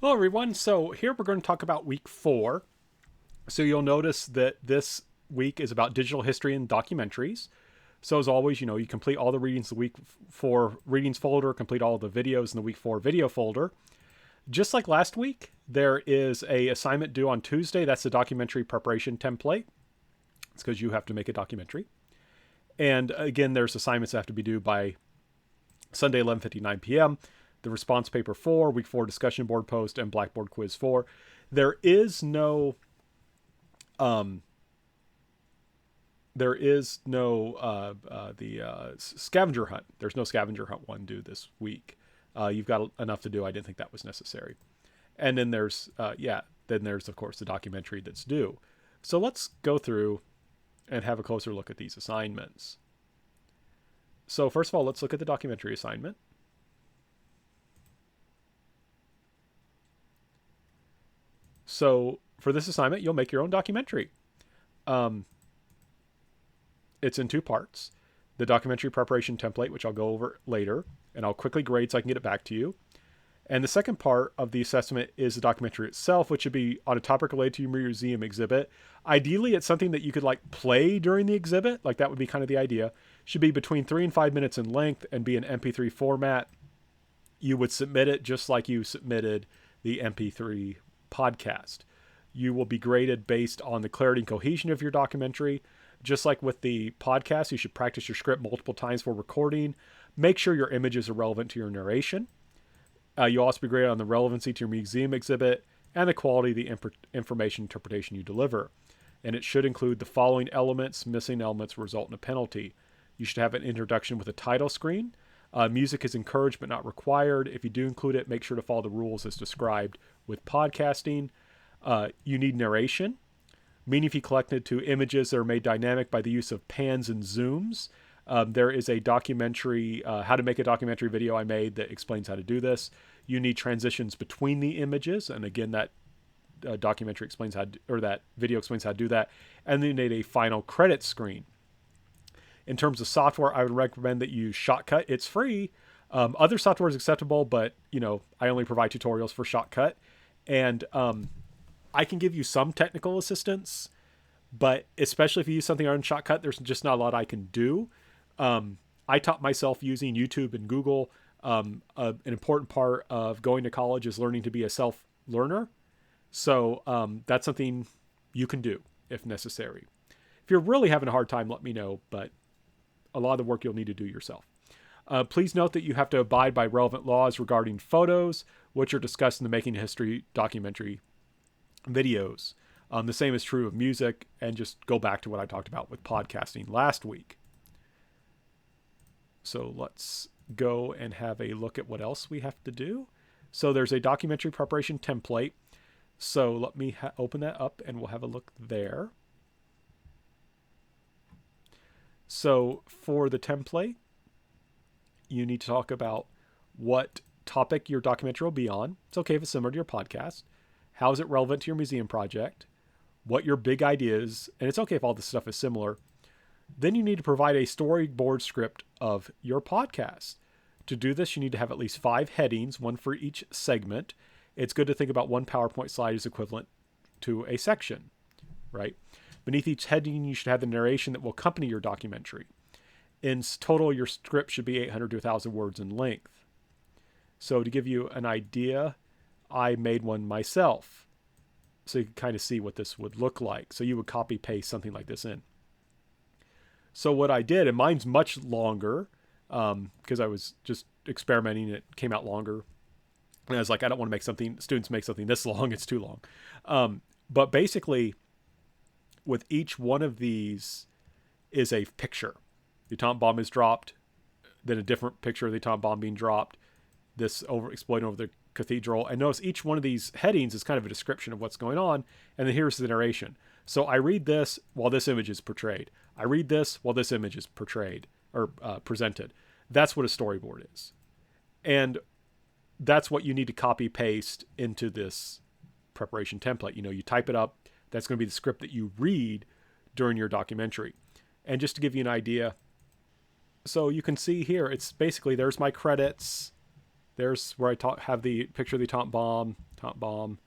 Hello, everyone. So, here we're going to talk about week 4. So, you'll notice that this week is about digital history and documentaries. So, as always, you complete all the readings the week 4 readings folder, complete all the videos in the week 4 video folder. Just like last week, there is a assignment due on Tuesday. That's the documentary preparation template. It's because you have to make a documentary. And again, there's assignments that have to be due by Sunday, 11:59 p.m. The response paper 4, week 4 discussion board post, and Blackboard quiz 4. There is no um, scavenger hunt. There's no scavenger hunt one due this week. You've got enough to do. I didn't think that was necessary. And then there's of course the documentary that's due. So let's go through and have a closer look at these assignments. So first of all, let's look at the documentary assignment. So for this assignment, you'll make your own documentary. Um, it's in 2 parts. The documentary preparation template, which I'll go over later, and I'll quickly grade so I can get it back to you. And the second part of the assessment is the documentary itself, which should be on a topic related to your museum exhibit. Ideally, it's something that you could play during the exhibit. That would be kind of the idea. Should be between 3 and 5 minutes in length and be an MP3 format. You would submit it just like you submitted the MP3 podcast. You will be graded based on the clarity and cohesion of your documentary. Just like with the podcast, you should practice your script multiple times for recording. Make sure your images are relevant to your narration. You'll also be graded on the relevancy to your museum exhibit and the quality of the information interpretation you deliver. And it should include the following elements. Missing elements result in a penalty. You should have an introduction with a title screen. Music is encouraged but not required. If you do include it, make sure to follow the rules as described with podcasting. You need narration, meaning if you collected to images that are made dynamic by the use of pans and zooms. There is a documentary, how to make a documentary video I made that explains how to do this. You need transitions between the images, and again, that documentary explains or that video explains how to do that. And then you need a final credit screen. In terms of software, I would recommend that you use Shotcut. It's free. Other software is acceptable, but I only provide tutorials for Shotcut, and I can give you some technical assistance, but especially if you use something on Shotcut, there's just not a lot I can do. I taught myself using YouTube and Google. An important part of going to college is learning to be a self-learner. So that's something you can do if necessary. If you're really having a hard time, let me know, but a lot of the work you'll need to do yourself. Please note that you have to abide by relevant laws regarding photos, which are discussed in the Making History documentary videos. The same is true of music, and just go back to what I talked about with podcasting last week. So let's go and have a look at what else we have to do. So there's a documentary preparation template. So let me open that up and we'll have a look there. So for the template, you need to talk about what topic your documentary will be on. It's okay if it's similar to your podcast. How is it relevant to your museum project? What your big idea is, and it's okay if all this stuff is similar. Then you need to provide a storyboard script of your podcast. To do this, you need to have at least 5 headings, one for each segment. It's good to think about one PowerPoint slide is equivalent to a section, right? Beneath each heading, you should have the narration that will accompany your documentary. In total, your script should be 800 to 1,000 words in length. So to give you an idea, I made one myself. So you can kind of see what this would look like. So you would copy paste something like this in. So what I did, and mine's much longer, because I was just experimenting, it came out longer. And I was like, I don't want to make students make something this long, it's too long. But basically, with each one of these is a picture. The atomic bomb is dropped, then a different picture of the atomic bomb being dropped, this exploding over the cathedral. And notice each one of these headings is kind of a description of what's going on, and then here's the narration. So I read this while this image is portrayed. I read this while this image is portrayed or presented. That's what a storyboard is. And that's what you need to copy paste into this preparation template. You type it up. That's going to be the script that you read during your documentary. And just to give you an idea, so you can see here, it's basically, there's my credits. There's where have the picture of the atomic bomb,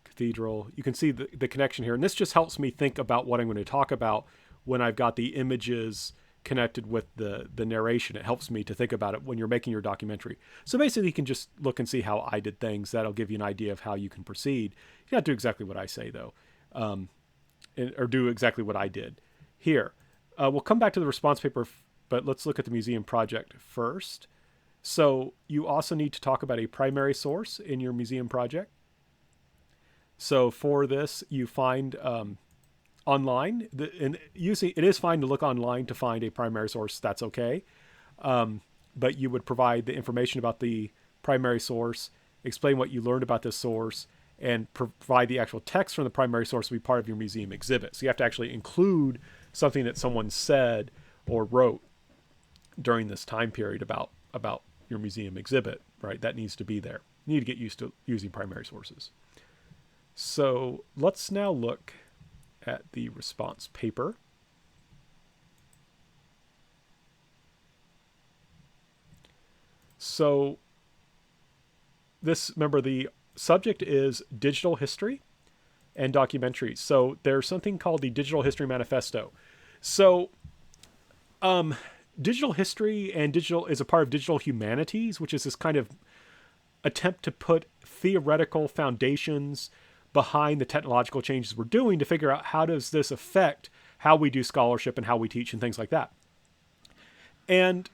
cathedral. You can see the connection here. And this just helps me think about what I'm going to talk about when I've got the images connected with the narration. It helps me to think about it when you're making your documentary. So basically you can just look and see how I did things. That'll give you an idea of how you can proceed. You don't have to do exactly what I say though, or do exactly what I did here. We'll come back to the response paper, but let's look at the museum project first. So you also need to talk about a primary source in your museum project. So for this, you find online, and usually it is fine to look online to find a primary source. That's okay. But you would provide the information about the primary source, explain what you learned about this source, and provide the actual text from the primary source to be part of your museum exhibit. So you have to actually include something that someone said or wrote during this time period about your museum exhibit, right? That needs to be there. You need to get used to using primary sources. So let's now look at the response paper. So remember, the subject is digital history and documentaries. So there's something called the Digital History Manifesto. So digital history and digital is a part of digital humanities, which is this kind of attempt to put theoretical foundations behind the technological changes we're doing to figure out how does this affect how we do scholarship and how we teach and things like that. And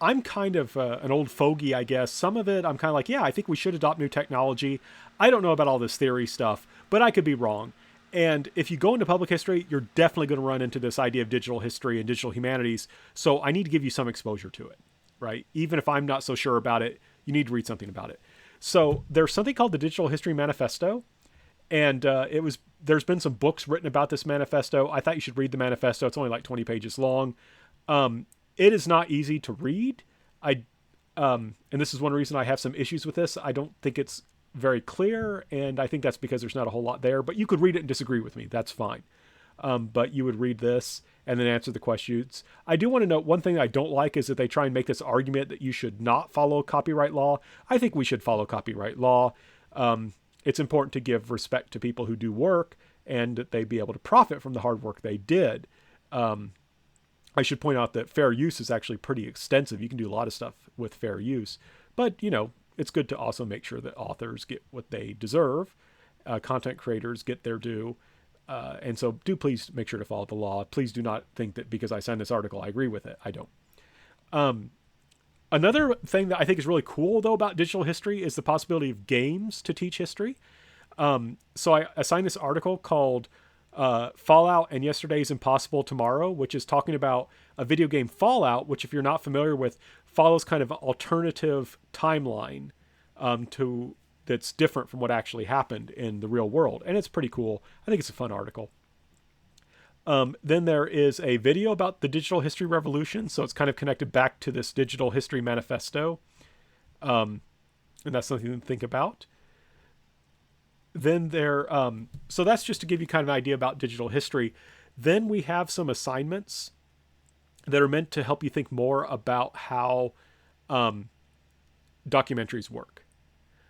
I'm kind of an old fogey, I guess. Some of it, I'm kind of like, yeah, I think we should adopt new technology. I don't know about all this theory stuff, but I could be wrong. And if you go into public history, you're definitely going to run into this idea of digital history and digital humanities. So I need to give you some exposure to it, right? Even if I'm not so sure about it, you need to read something about it. So there's something called the Digital History Manifesto. And there's been some books written about this manifesto. I thought you should read the manifesto. It's only like 20 pages long. It is not easy to read. And this is one reason I have some issues with this. I don't think it's very clear, and I think that's because there's not a whole lot there. But you could read it and disagree with me. That's fine. But you would read this and then answer the questions. I do want to note one thing I don't like is that they try and make this argument that you should not follow copyright law. I think we should follow copyright law. It's important to give respect to people who do work and that they be able to profit from the hard work they did. I should point out that fair use is actually pretty extensive. You can do a lot of stuff with fair use, but it's good to also make sure that authors get what they deserve. Content creators get their due. And so do please make sure to follow the law. Please do not think that because I signed this article, I agree with it. I don't. Another thing that I think is really cool, though, about digital history is the possibility of games to teach history. So I assigned this article called Fallout and Yesterday's Impossible Tomorrow, which is talking about a video game Fallout, which if you're not familiar with, follows kind of an alternative timeline that's different from what actually happened in the real world. And it's pretty cool. I think it's a fun article. Then there is a video about the digital history revolution. So it's kind of connected back to this digital history manifesto. And that's something to think about. Then so that's just to give you kind of an idea about digital history. Then we have some assignments that are meant to help you think more about how documentaries work.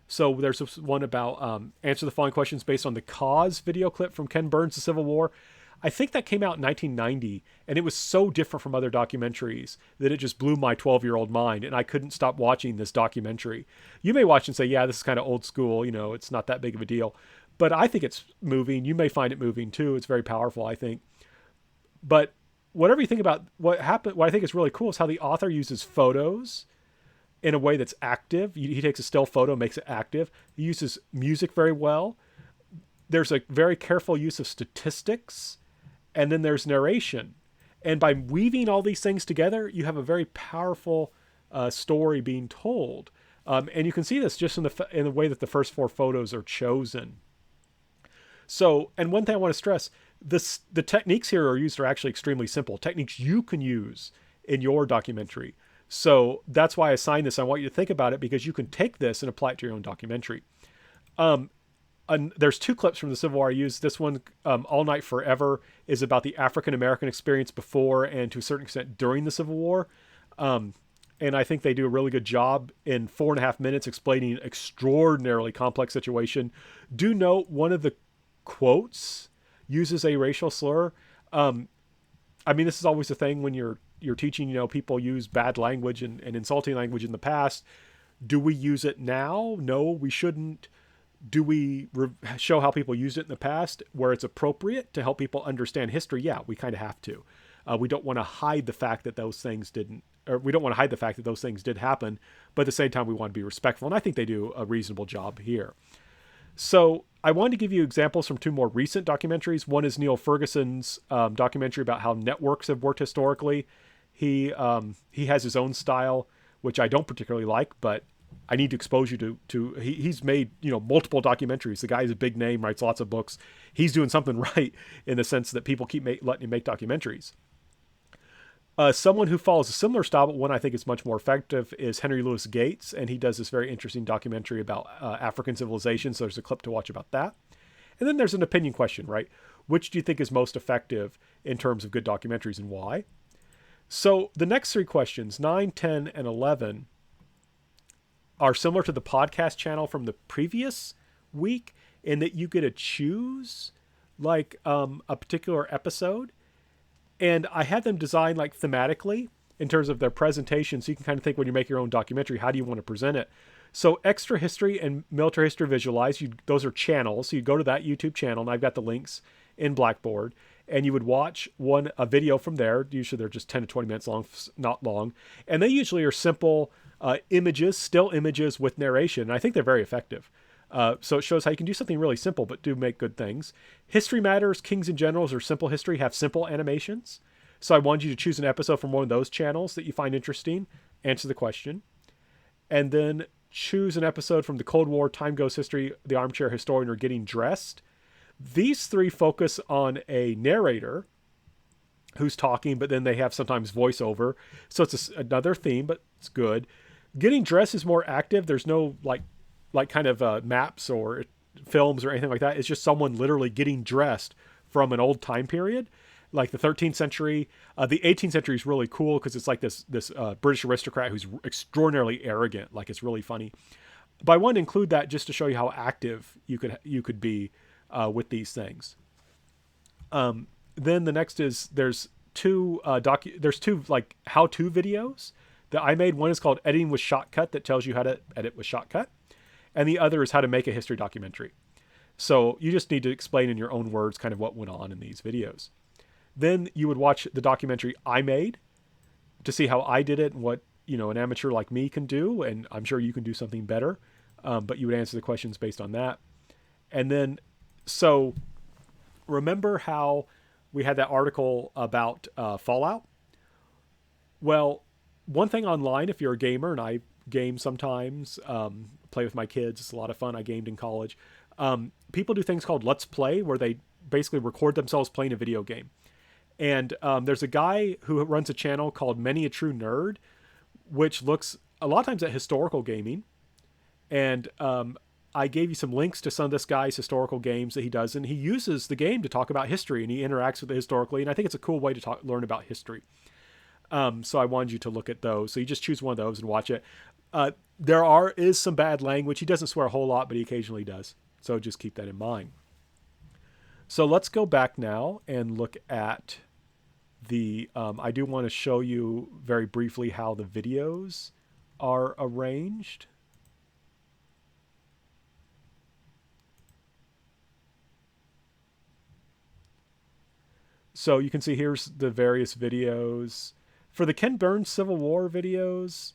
So there's one about answer the following questions based on the Cause video clip from Ken Burns' The Civil War. I think that came out in 1990, and it was so different from other documentaries that it just blew my 12-year-old mind, and I couldn't stop watching this documentary. You may watch and say, yeah, this is kind of old school, it's not that big of a deal. But I think it's moving. You may find it moving too. It's very powerful, I think. But whatever you think about what happened, what I think is really cool is how the author uses photos in a way that's active. He takes a still photo, makes it active. He uses music very well. There's a very careful use of statistics. And then there's narration. And by weaving all these things together, you have a very powerful story being told. And you can see this just in the way that the first 4 photos are chosen. So, and one thing I want to stress, the techniques here are actually extremely simple. Techniques you can use in your documentary. So that's why I assigned this. I want you to think about it because you can take this and apply it to your own documentary. And there's 2 clips from the Civil War I used. This one, All Night Forever, is about the African-American experience before and to a certain extent during the Civil War. And I think they do a really good job in 4.5 minutes explaining an extraordinarily complex situation. Do note one of the quotes uses a racial slur. I mean, this is always a thing when you're teaching. People use bad language and insulting language in the past. Do we use it now? No, we shouldn't. Do we show how people used it in the past where it's appropriate to help people understand history? Yeah, we kind of have to. We don't want to hide the fact that those things didn't, or we don't want to hide the fact that those things did happen, but at the same time, we want to be respectful. And I think they do a reasonable job here. So I wanted to give you examples from two more recent documentaries. One is Neil Ferguson's documentary about how networks have worked historically. He has his own style, which I don't particularly like, but I need to expose you to he's made, multiple documentaries. The guy is a big name, writes lots of books. He's doing something right in the sense that people keep letting him make documentaries. Someone who follows a similar style, but one I think is much more effective, is Henry Louis Gates, and he does this very interesting documentary about African civilization. So there's a clip to watch about that. And then there's an opinion question, right? Which do you think is most effective in terms of good documentaries and why? So the next three questions, 9, 10, and 11, are similar to the podcast channel from the previous week in that you get to choose like a particular episode. And I had them designed like thematically in terms of their presentation. So you can kind of think when you make your own documentary, how do you want to present it? So Extra History and Military History Visualized, those are channels. So you go to that YouTube channel, and I've got the links in Blackboard, and you would watch a video from there. Usually they're just 10 to 20 minutes long, not long. And they usually are simple images, still images with narration. And I think they're very effective. So it shows how you can do something really simple, but do make good things. History Matters, Kings and Generals, or Simple History have simple animations. So I wanted you to choose an episode from one of those channels that you find interesting, answer the question, and then choose an episode from the Cold War, Time Goes History, The Armchair Historian, or Getting Dressed. These three focus on a narrator who's talking, but then they have sometimes voiceover. So it's another theme, but it's good. Getting Dressed is more active. There's no like kind of maps or films or anything like that. It's just someone literally getting dressed from an old time period, like the 13th century. The 18th century is really cool because it's like this British aristocrat who's extraordinarily arrogant. Like, it's really funny. But I wanted to include that just to show you how active you could be with these things. Then the next is there's two like how-to videos that I made. One is called Editing with Shotcut, that tells you how to edit with Shotcut. And the other is how to make a history documentary. So you just need to explain in your own words kind of what went on in these videos. Then you would watch the documentary I made to see how I did it and what, an amateur like me can do. And I'm sure you can do something better. But you would answer the questions based on that. And then, so remember how we had that article about Fallout? Well, one thing online, if you're a gamer, and I game sometimes, play with my kids, it's a lot of fun. I gamed in college. People do things called Let's Play, where they basically record themselves playing a video game. And there's a guy who runs a channel called Many a True Nerd, which looks a lot of times at historical gaming. And I gave you some links to some of this guy's historical games that he does, and he uses the game to talk about history, and he interacts with it historically. And I think it's a cool way to learn about history. So I wanted you to look at those. So you just choose one of those and watch it. There is some bad language. He doesn't swear a whole lot, but he occasionally does. So just keep that in mind. So let's go back now and look at I do want to show you very briefly how the videos are arranged. So you can see here's the various videos. For the Ken Burns Civil War videos,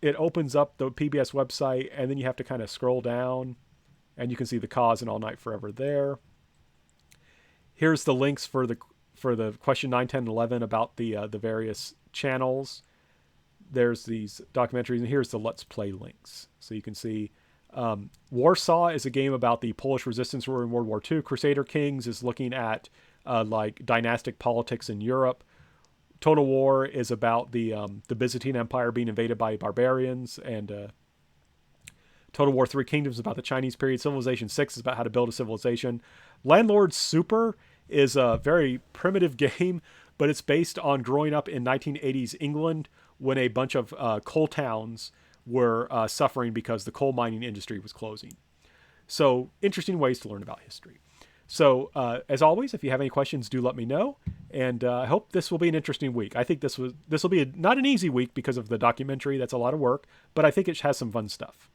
it opens up the PBS website, and then you have to kind of scroll down, and you can see the cause and All Night Forever there. Here's the links for the question 9, 10, and 11 about the various channels. There's these documentaries, and here's the Let's Play links. So you can see Warsaw is a game about the Polish resistance war in World War II. Crusader Kings is looking at like dynastic politics in Europe. Total War is about the Byzantine Empire being invaded by barbarians, and Total War Three Kingdoms is about the Chinese period. Civilization 6 is about how to build a civilization. Landlord Super is a very primitive game, but it's based on growing up in 1980s England, when a bunch of coal towns were suffering because the coal mining industry was closing. So interesting ways to learn about history. So as always, if you have any questions, do let me know. And I hope this will be an interesting week. I think this will be not an easy week because of the documentary. That's a lot of work, but I think it has some fun stuff.